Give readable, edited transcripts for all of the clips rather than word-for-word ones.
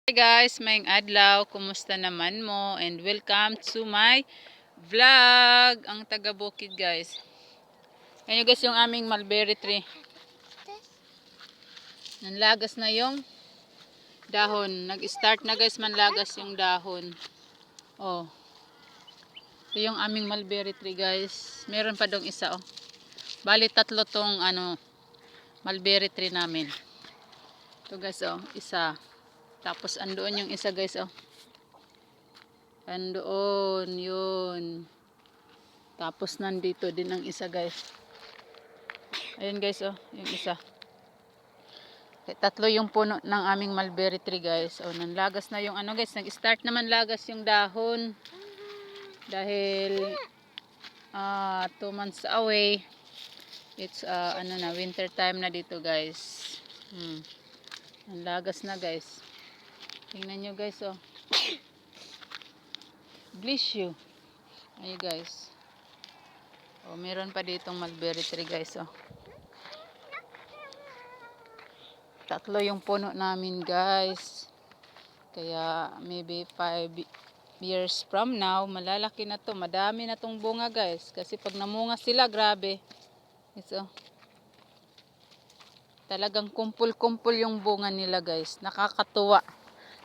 Hi guys, maayong adlaw. Kumusta naman mo? And welcome to my vlog. Ang taga Bukid guys. Ayan guys yung aming mulberry tree. Nanlagas na yung dahon. Nag-start na guys manlagas yung dahon. Oh. Ito yung aming mulberry tree guys. Meron pa dong isa oh. Bali tatlo tong mulberry tree namin. Ito guys oh, isa. Tapos andoon yung isa guys oh. Andoon, yun. Tapos nandito din ang isa guys. Ayun guys oh, yung isa. Tatlo yung puno ng aming mulberry tree guys. Oh, nanlagas na yung guys, nag-start naman lagas yung dahon. Dahil 2 months away. It's winter time na dito guys. Nanlagas na guys. Tingnan nyo guys oh. Bless you. Ayun guys. Oh, meron pa ditong mulberry tree guys oh. Tatlo yung puno namin guys. Kaya maybe 5 years from now, malalaki na to. Madami na tong bunga guys. Kasi pag namunga sila, grabe. So, talagang kumpul-kumpul yung bunga nila guys. Nakakatuwa.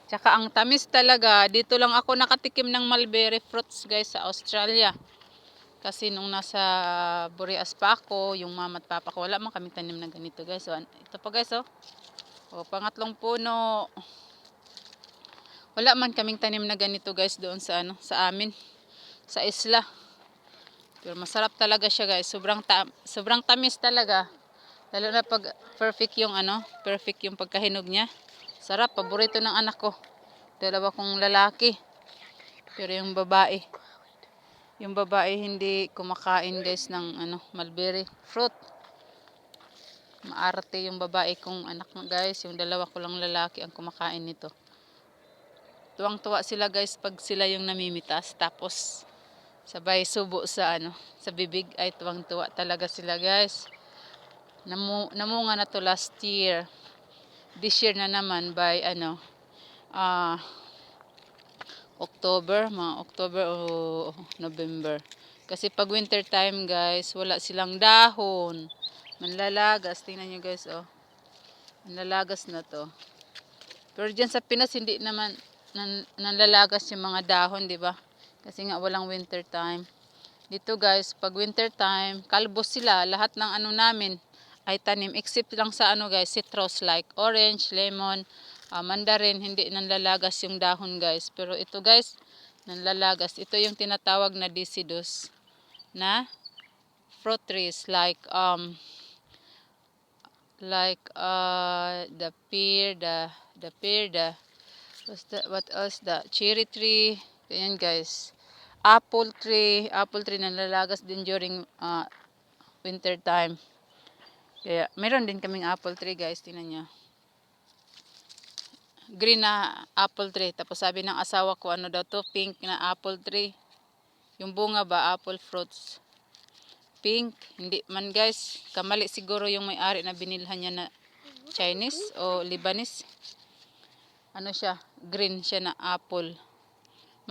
Tsaka ang tamis talaga. Dito lang ako nakatikim ng mulberry fruits guys sa Australia. Kasi nung nasa Boreas pa ako, yung mama at papa ko, wala man kami tanim na ganito guys. So, ito pa guys oh. O, pangatlong puno. Wala man kaming tanim na ganito guys doon sa sa amin, sa isla. Pero masarap talaga siya guys. Sobrang tamis talaga. Lalo na pag perfect yung pagkahinog niya. Sarap, paborito ng anak ko. Dalawa kong lalaki. Pero yung babae hindi kumakain guys ng mulberry fruit. Maarte yung babae kong anak guys, yung dalawa ko lang lalaki ang kumakain nito. Tuwang-tuwa sila guys pag sila yung namimitas, tapos sabay subo sa sa bibig. Ay tuwang-tuwa talaga sila guys. Namunga na to last year. This year na naman by mga October o November. Kasi pag winter time guys, wala silang dahon. Manlalagas, tingnan nyo guys oh. Manlalagas na to. Pero dyan sa Pinas hindi naman nanlalagas yung mga dahon, di ba? Kasi nga walang winter time. Dito guys, pag winter time, kalbos sila. Lahat ng namin ay tanim except lang sa guys, citrus like orange, lemon, mandarin, hindi nanlalagas yung dahon guys. Pero ito guys, nanlalagas. Ito yung tinatawag na deciduous na fruit trees like the pear, what else, the cherry tree. Ayan guys, apple tree nanlalagas din during winter time. Kaya meron din kaming apple tree guys, tingnan nyo, green na apple tree. Tapos sabi ng asawa ko daw to, pink na apple tree. Yung bunga ba apple fruits, pink. Hindi man guys, kamali siguro yung may-ari na binilhan niya na Chinese o Lebanese. Siya, green siya na apple.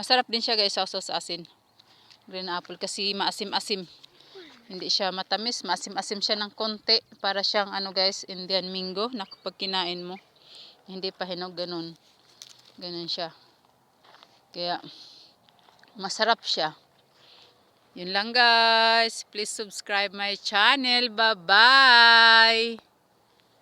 Masarap din siya guys, sausaw sa asin. Green apple kasi maasim-asim. Hindi siya matamis, maasim-asim siya ng konti. Para siyang guys, Indian mango na kapag kinain mo, hindi pa hinog, ganun. Ganun siya. Kaya masarap siya. Yun lang guys. Please subscribe my channel. Bye-bye!